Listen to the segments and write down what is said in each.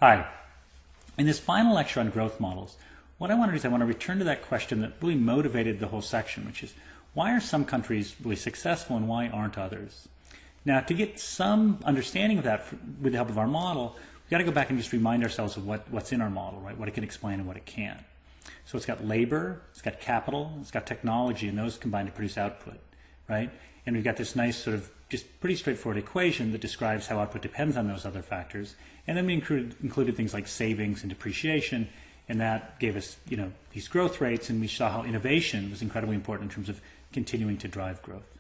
Hi. In this final lecture on growth models, what I want to do is I want to return to that question that really motivated the whole section, which is why are some countries really successful and why aren't others? Now, to get some understanding of that with the help of our model, we've got to go back and just remind ourselves of what's in our model, right? What it can explain and what it can't. So it's got labor, it's got capital, it's got technology, and those combine to produce output, right? And we've got this nice sort of just pretty straightforward equation that describes how output depends on those other factors. And then we included things like savings and depreciation, and that gave us, these growth rates, and we saw how innovation was incredibly important in terms of continuing to drive growth.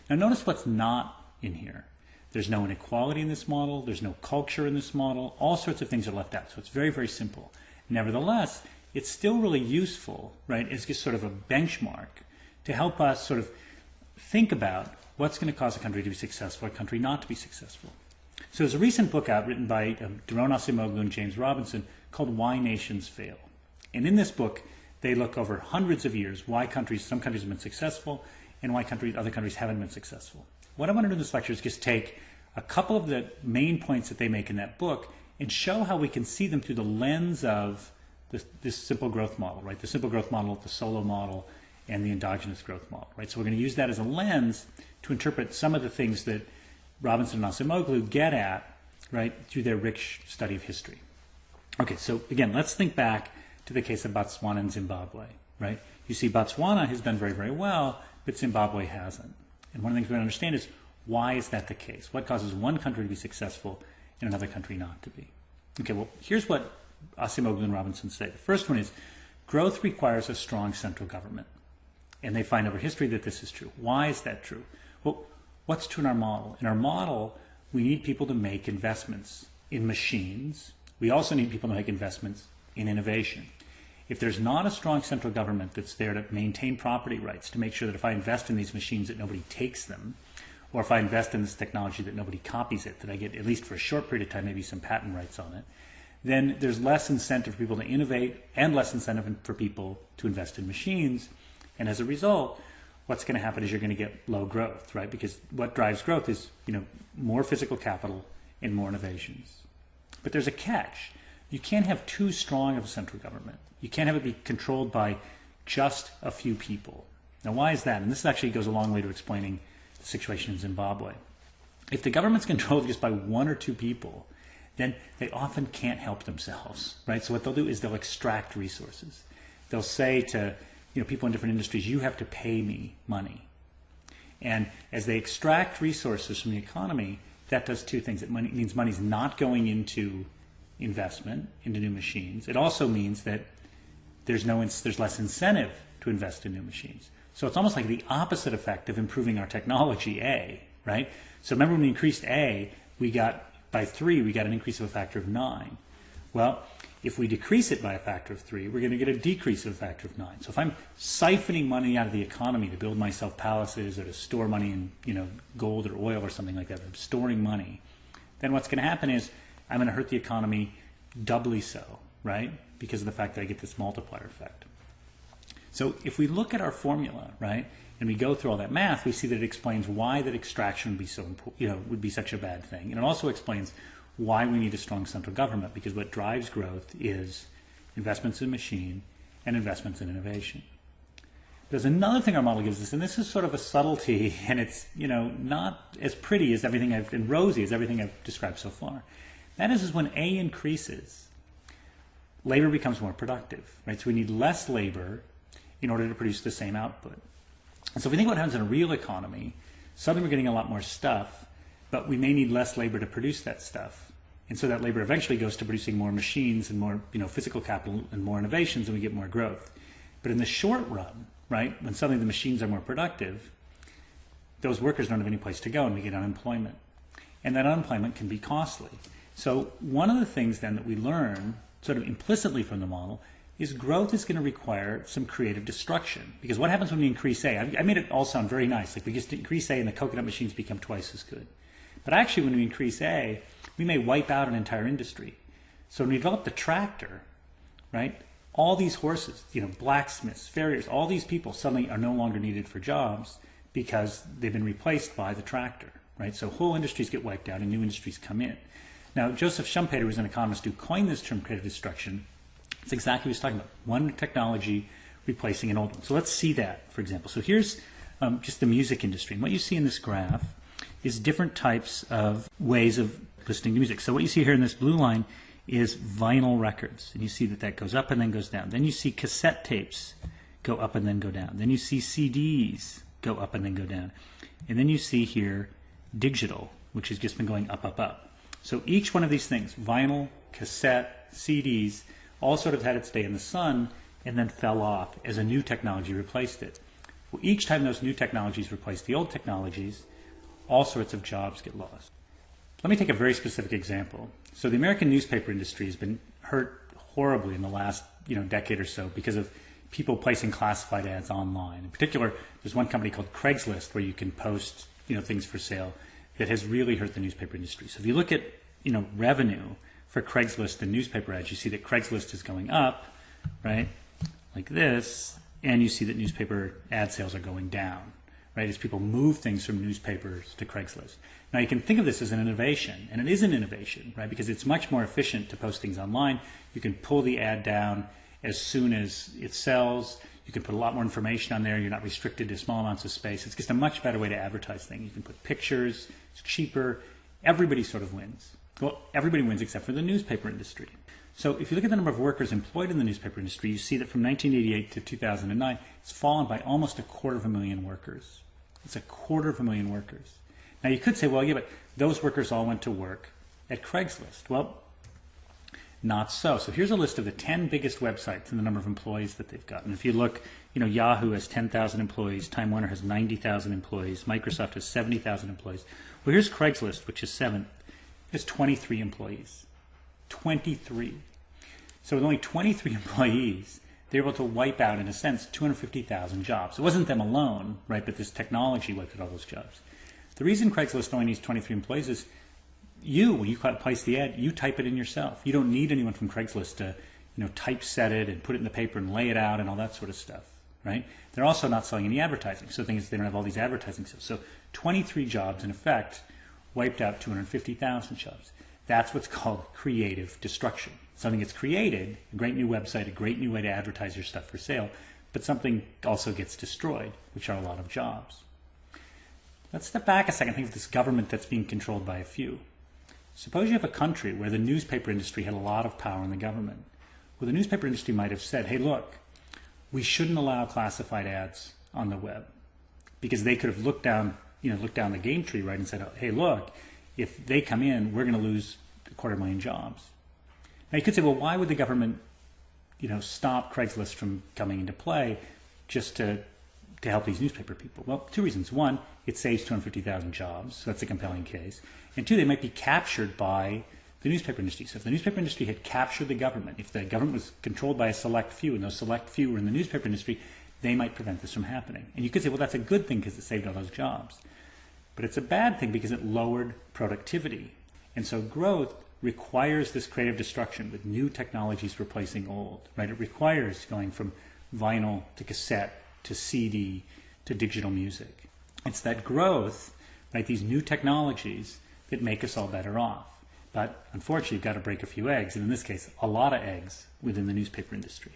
Now notice what's not in here. There's no inequality in this model, there's no culture in this model, all sorts of things are left out. So it's very, very simple. Nevertheless, it's still really useful, right? It's just sort of a benchmark to help us sort of think about what's going to cause a country to be successful or a country not to be successful. So there's a recent book out written by Daron Acemoglu and James Robinson called Why Nations Fail. And in this book, they look over hundreds of years why some countries have been successful and why other countries haven't been successful. What I want to do in this lecture is just take a couple of the main points that they make in that book and show how we can see them through the lens of this simple growth model, right? The simple growth model, the solo model, and the endogenous growth model, right? So we're going to use that as a lens to interpret some of the things that Robinson and Acemoglu get at, right, through their rich study of history. Okay, so again, let's think back to the case of Botswana and Zimbabwe, right? You see Botswana has done very, very well, but Zimbabwe hasn't. And one of the things we want to understand is why is that the case? What causes one country to be successful and another country not to be? Okay, well, here's what Acemoglu and Robinson say. The first one is growth requires a strong central government. And they find over history that this is true. Why is that true? Well, what's true in our model? In our model, we need people to make investments in machines. We also need people to make investments in innovation. If there's not a strong central government that's there to maintain property rights, to make sure that if I invest in these machines that nobody takes them, or if I invest in this technology that nobody copies it, that I get, at least for a short period of time, maybe some patent rights on it, then there's less incentive for people to innovate and less incentive for people to invest in machines. And as a result, what's going to happen is you're going to get low growth, right? Because what drives growth is, more physical capital and more innovations. But there's a catch. You can't have too strong of a central government. You can't have it be controlled by just a few people. Now, why is that? And this actually goes a long way to explaining the situation in Zimbabwe. If the government's controlled just by one or two people, then they often can't help themselves, right? So what they'll do is they'll extract resources. They'll say to people in different industries, you have to pay me money. And as they extract resources from the economy, that does two things. It means money's not going into investment, into new machines. It also means that there's less incentive to invest in new machines. So it's almost like the opposite effect of improving our technology, A, right? So remember when we increased A, by 3, we got an increase of a factor of 9. Well, if we decrease it by a factor of 3, we're going to get a decrease of a factor of 9. So if I'm siphoning money out of the economy to build myself palaces or to store money in gold or oil or something like that, I'm storing money, then what's going to happen is I'm going to hurt the economy doubly so, right? Because of the fact that I get this multiplier effect. So if we look at our formula, right, and we go through all that math, we see that it explains why that extraction would be so would be such a bad thing. And it also explains why we need a strong central government, because what drives growth is investments in machine and investments in innovation. There's another thing our model gives us, and this is sort of a subtlety, and it's not as pretty as everything and rosy as everything I've described so far. That is when A increases, labor becomes more productive, right? So we need less labor in order to produce the same output. And so if we think what happens in a real economy, suddenly we're getting a lot more stuff, but we may need less labor to produce that stuff. And so that labor eventually goes to producing more machines and more physical capital and more innovations, and we get more growth. But in the short run, right, when suddenly the machines are more productive, those workers don't have any place to go and we get unemployment. And that unemployment can be costly. So one of the things then that we learn sort of implicitly from the model is growth is going to require some creative destruction. Because what happens when we increase A? I made it all sound very nice. Like we just increase A and the coconut machines become twice as good. But actually when we increase A, we may wipe out an entire industry. So when we develop the tractor, right, all these horses, blacksmiths, farriers, all these people suddenly are no longer needed for jobs because they've been replaced by the tractor, right? So whole industries get wiped out and new industries come in. Now, Joseph Schumpeter, who's an economist who coined this term creative destruction, it's exactly what he's talking about. One technology replacing an old one. So let's see that, for example. So here's just the music industry. And what you see in this graph is different types of ways of listening to music. So what you see here in this blue line is vinyl records. And you see that that goes up and then goes down. Then you see cassette tapes go up and then go down. Then you see CDs go up and then go down. And then you see here digital, which has just been going up, up, up. So each one of these things, vinyl, cassette, CDs, all sort of had its day in the sun and then fell off as a new technology replaced it. Well, each time those new technologies replace the old technologies, all sorts of jobs get lost. Let me take a very specific example. So the American newspaper industry has been hurt horribly in the last decade or so because of people placing classified ads online. In particular, there's one company called Craigslist where you can post things for sale that has really hurt the newspaper industry. So if you look at revenue for Craigslist and newspaper ads, you see that Craigslist is going up, right, like this, and you see that newspaper ad sales are going down, right, as people move things from newspapers to Craigslist. Now you can think of this as an innovation, and it is an innovation, right, because it's much more efficient to post things online. You can pull the ad down as soon as it sells. You can put a lot more information on there. You're not restricted to small amounts of space. It's just a much better way to advertise things. You can put pictures. It's cheaper. Everybody sort of wins. Well, everybody wins except for the newspaper industry. So if you look at the number of workers employed in the newspaper industry, you see that from 1988 to 2009, it's fallen by almost 250,000 workers. It's 250,000 workers. Now you could say, well, yeah, but those workers all went to work at Craigslist. Well, not so. So here's a list of the 10 biggest websites and the number of employees that they've got. And if you look, Yahoo has 10,000 employees, Time Warner has 90,000 employees, Microsoft has 70,000 employees. Well, here's Craigslist, which is 7th. It's 23 employees. 23. So with only 23 employees, they're able to wipe out, in a sense, 250,000 jobs. It wasn't them alone, right, but this technology wiped out all those jobs. The reason Craigslist only needs 23 employees is when you place the ad, you type it in yourself. You don't need anyone from Craigslist to, typeset it and put it in the paper and lay it out and all that sort of stuff, right? They're also not selling any advertising. So the thing is, they don't have all these advertising sales. So 23 jobs, in effect, wiped out 250,000 jobs. That's what's called creative destruction. Something gets created, a great new website, a great new way to advertise your stuff for sale, but something also gets destroyed, which are a lot of jobs. Let's step back a second and think of this government that's being controlled by a few. Suppose you have a country where the newspaper industry had a lot of power in the government. Well, the newspaper industry might have said, hey, look, we shouldn't allow classified ads on the web, because they could have looked down the game tree, right, and said, hey, look, if they come in, we're going to lose 250,000 jobs. Now you could say, well, why would the government, stop Craigslist from coming into play just to help these newspaper people? Well, two reasons. One, it saves 250,000 jobs, so that's a compelling case. And two, they might be captured by the newspaper industry. So if the newspaper industry had captured the government, if the government was controlled by a select few, and those select few were in the newspaper industry, they might prevent this from happening. And you could say, well, that's a good thing because it saved all those jobs. But it's a bad thing because it lowered productivity. And so growth requires this creative destruction with new technologies replacing old, right? It requires going from vinyl to cassette to CD to digital music. It's that growth, right, these new technologies that make us all better off. But unfortunately, you've got to break a few eggs, and in this case, a lot of eggs within the newspaper industry.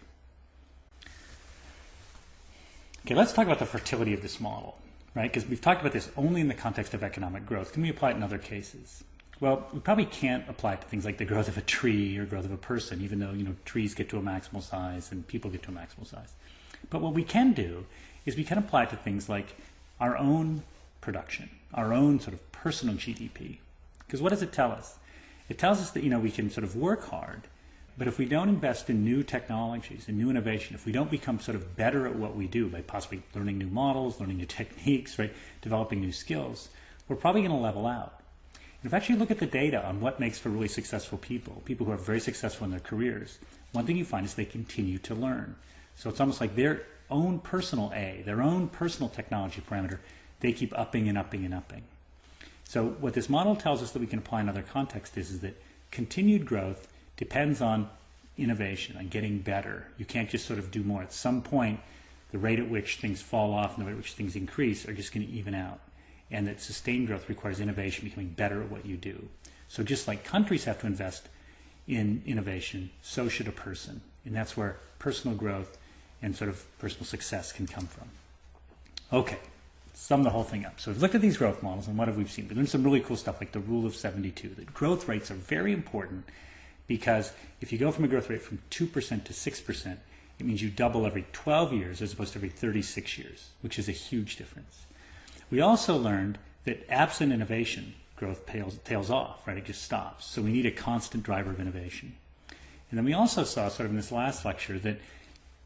Okay, let's talk about the fertility of this model, right? Because we've talked about this only in the context of economic growth. Can we apply it in other cases? Well, we probably can't apply it to things like the growth of a tree or growth of a person, even though trees get to a maximal size and people get to a maximal size. But what we can do is we can apply it to things like our own production, our own sort of personal GDP. Because what does it tell us? It tells us that we can sort of work hard, but if we don't invest in new technologies and new innovation, if we don't become sort of better at what we do by possibly learning new models, learning new techniques, right, developing new skills, we're probably going to level out. And if actually you look at the data on what makes for really successful people who are very successful in their careers, one thing you find is they continue to learn. So it's almost like their own personal their own personal technology parameter, they keep upping and upping and upping. So what this model tells us that we can apply in other contexts is that continued growth depends on innovation, on getting better. You can't just sort of do more. At some point, the rate at which things fall off and the rate at which things increase are just going to even out. And that sustained growth requires innovation, becoming better at what you do. So just like countries have to invest in innovation, so should a person. And that's where personal growth and sort of personal success can come from. Okay, sum the whole thing up. So we've looked at these growth models, and what have we seen? We've done some really cool stuff like the rule of 72. The growth rates are very important because if you go from a growth rate from 2% to 6%, it means you double every 12 years as opposed to every 36 years, which is a huge difference. We also learned that absent innovation, growth tails off, right? It just stops. So we need a constant driver of innovation. And then we also saw sort of in this last lecture that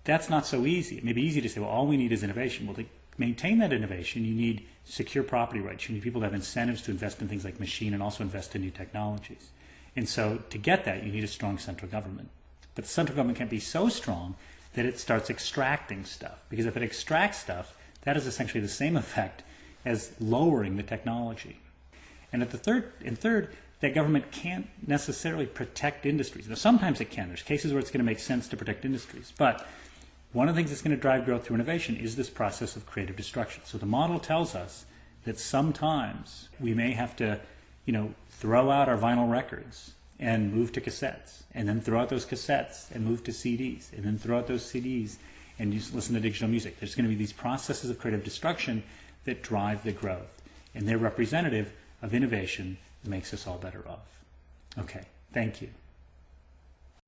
that's not so easy. It may be easy to say, well, all we need is innovation. Well, to maintain that innovation, you need secure property rights. You need people to have incentives to invest in things like machine and also invest in new technologies. And so to get that, you need a strong central government. But the central government can't be so strong that it starts extracting stuff. Because if it extracts stuff, that is essentially the same effect as lowering the technology. And third, that government can't necessarily protect industries. Now, sometimes it can. There's cases where it's going to make sense to protect industries. But one of the things that's going to drive growth through innovation is this process of creative destruction. So the model tells us that sometimes we may have to, throw out our vinyl records and move to cassettes, and then throw out those cassettes and move to CDs, and then throw out those CDs and just listen to digital music. There's going to be these processes of creative destruction that drive the growth, and they're representative of innovation that makes us all better off. Okay, thank you.